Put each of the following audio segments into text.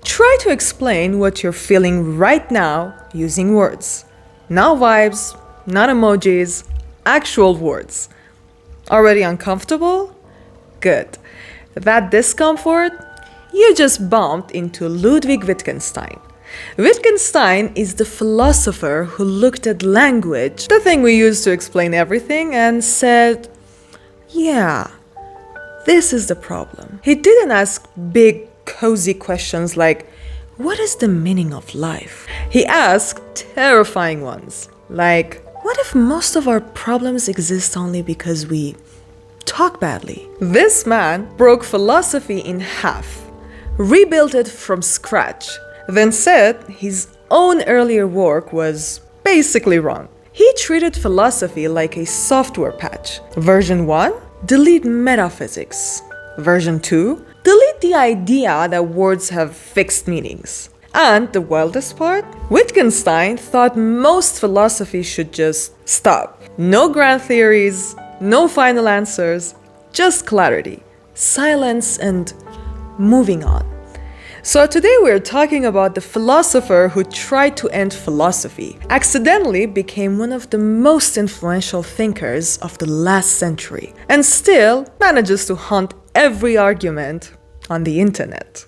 Try to explain what you're feeling right now using words. Not vibes, not emojis, actual words. Already uncomfortable? Good. That discomfort? You just bumped into Ludwig Wittgenstein. Wittgenstein is the philosopher who looked at language, the thing we use to explain everything, and said, yeah, this is the problem. He didn't ask big, cozy questions like, what is the meaning of life? He asked terrifying ones, like, what if most of our problems exist only because we talk badly? This man broke philosophy in half, rebuilt it from scratch, then said his own earlier work was basically wrong. He treated philosophy like a software patch. Version 1, delete metaphysics. Version 2, delete the idea that words have fixed meanings. And the wildest part? Wittgenstein thought most philosophy should just stop. No grand theories, no final answers, just clarity, silence, and moving on. So today we're talking about the philosopher who tried to end philosophy, accidentally became one of the most influential thinkers of the last century, and still manages to haunt every argument on the internet.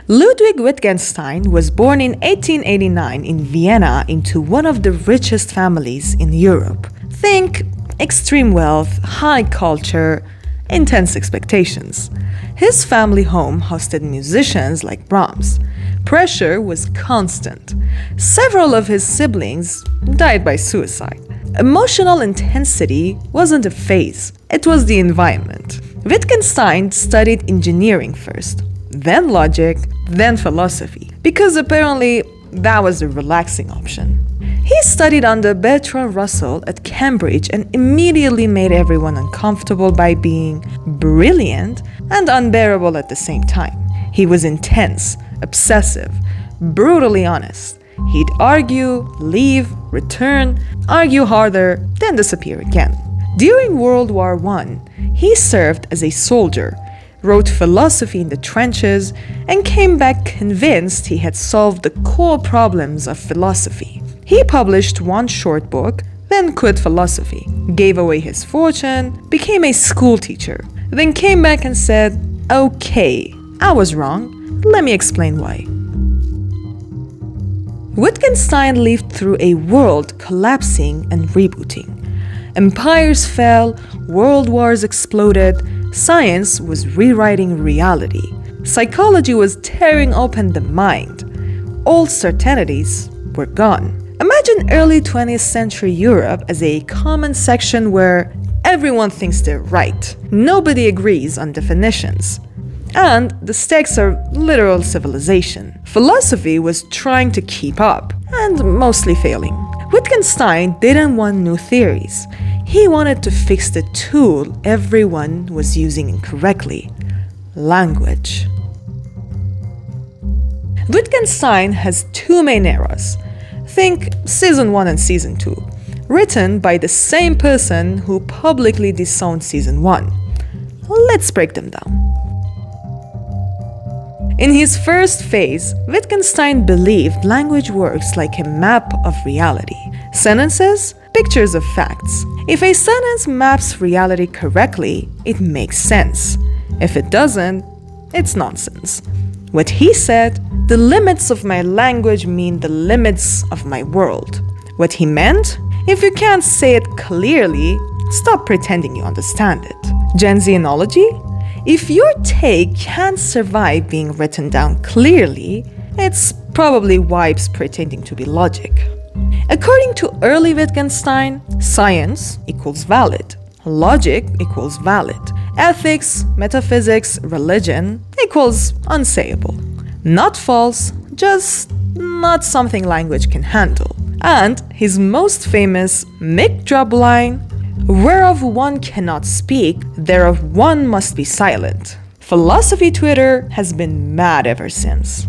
Ludwig Wittgenstein was born in 1889 in Vienna into one of the richest families in Europe. Think extreme wealth, high culture, intense expectations. His family home hosted musicians like Brahms. Pressure was constant. Several of his siblings died by suicide. Emotional intensity wasn't a phase, it was the environment. Wittgenstein studied engineering first, then logic, then philosophy, because apparently that was the relaxing option. He studied under Bertrand Russell at Cambridge and immediately made everyone uncomfortable by being brilliant and unbearable at the same time. He was intense, obsessive, brutally honest. He'd argue, leave, return, argue harder, then disappear again. During World War I, he served as a soldier, wrote philosophy in the trenches, and came back convinced he had solved the core problems of philosophy. He published one short book, then quit philosophy, gave away his fortune, became a school teacher, then came back and said, okay, I was wrong, let me explain why. Wittgenstein lived through a world collapsing and rebooting. Empires fell, world wars exploded, science was rewriting reality. Psychology was tearing open the mind. All certainties were gone. Imagine early 20th century Europe as a common section where everyone thinks they're right. Nobody agrees on definitions. And the stakes are literal civilization. Philosophy was trying to keep up, and mostly failing. Wittgenstein didn't want new theories. He wanted to fix the tool everyone was using incorrectly: language. Wittgenstein has two main eras. Think Season 1 and Season 2, written by the same person who publicly disowned Season 1. Let's break them down. In his first phase, Wittgenstein believed language works like a map of reality. Sentences, pictures of facts. If a sentence maps reality correctly, it makes sense. If it doesn't, it's nonsense. What he said, the limits of my language mean the limits of my world. What he meant, if you can't say it clearly, stop pretending you understand it. Gen Z analogy, if your take can't survive being written down clearly, it's probably vibes pretending to be logic. According to early Wittgenstein, science equals valid, logic equals valid, ethics, metaphysics, religion equals unsayable. Not false, just not something language can handle. And his most famous mic drop line, whereof one cannot speak, thereof one must be silent. Philosophy Twitter has been mad ever since.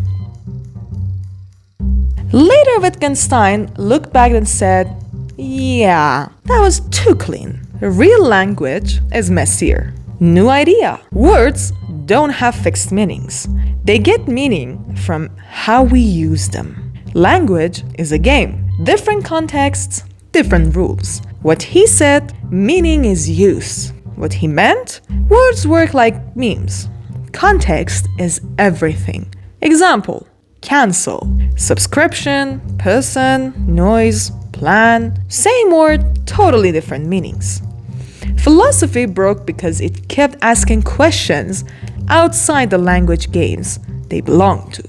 Later, Wittgenstein looked back and said, yeah, that was too clean. Real language is messier. New idea. Words don't have fixed meanings. They get meaning from how we use them. Language is a game. Different contexts, different rules. What he said, meaning is use. What he meant, words work like memes. Context is everything. Example, cancel, subscription, person, noise, plan, same word, totally different meanings. Philosophy broke because it kept asking questions outside the language games they belonged to.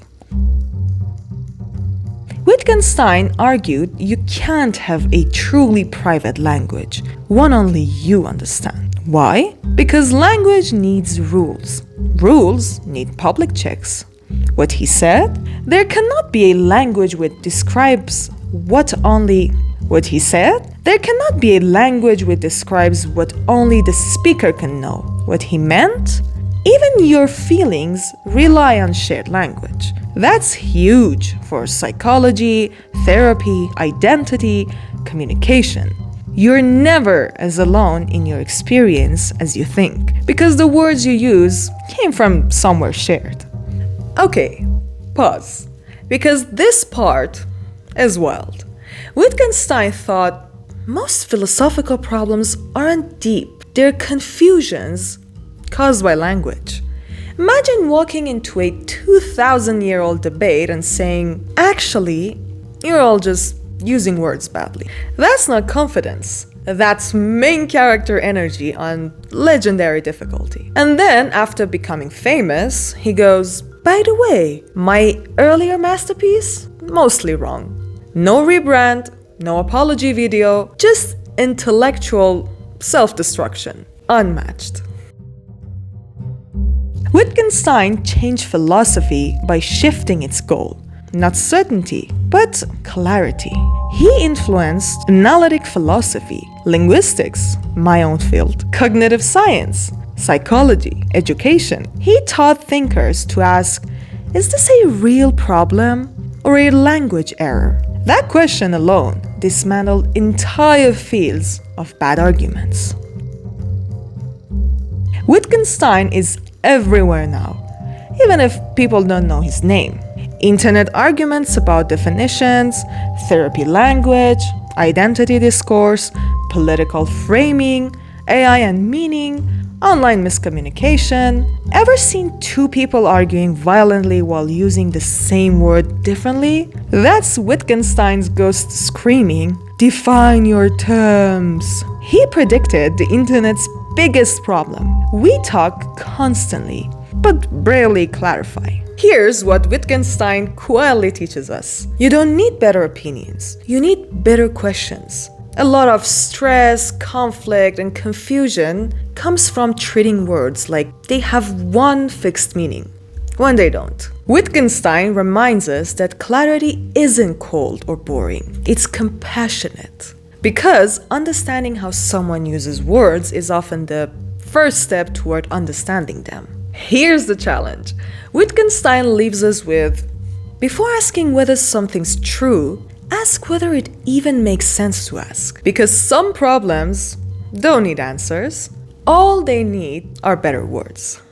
Wittgenstein argued you can't have a truly private language, one only you understand. Why? Because language needs rules. Rules need public checks. What he said? There cannot be a language which describes what only the speaker can know. What he meant? Even your feelings rely on shared language. That's huge for psychology, therapy, identity, communication. You're never as alone in your experience as you think, because the words you use came from somewhere shared. Okay, pause, because this part is wild. Wittgenstein thought most philosophical problems aren't deep, they're confusions caused by language. Imagine walking into a 2,000-year-old debate and saying, actually, you're all just using words badly. That's not confidence. That's main character energy on legendary difficulty. And then, after becoming famous, he goes, by the way, my earlier masterpiece? Mostly wrong. No rebrand, no apology video, just intellectual self-destruction. Unmatched. Wittgenstein changed philosophy by shifting its goal. Not certainty, but clarity. He influenced analytic philosophy, linguistics, my own field, cognitive science, psychology, education. He taught thinkers to ask, is this a real problem or a language error? That question alone dismantled entire fields of bad arguments. Wittgenstein is everywhere now, even if people don't know his name. Internet arguments about definitions, therapy language, identity discourse, political framing, AI and meaning, online miscommunication. Ever seen two people arguing violently while using the same word differently? That's Wittgenstein's ghost screaming, "Define your terms." He predicted the internet's biggest problem. We talk constantly, but rarely clarify. Here's what Wittgenstein quietly teaches us. You don't need better opinions. You need better questions. A lot of stress, conflict, and confusion comes from treating words like they have one fixed meaning, when they don't. Wittgenstein reminds us that clarity isn't cold or boring. It's compassionate. Because understanding how someone uses words is often the first step toward understanding them. Here's the challenge. Wittgenstein leaves us with, before asking whether something's true, ask whether it even makes sense to ask. Because some problems don't need answers. All they need are better words.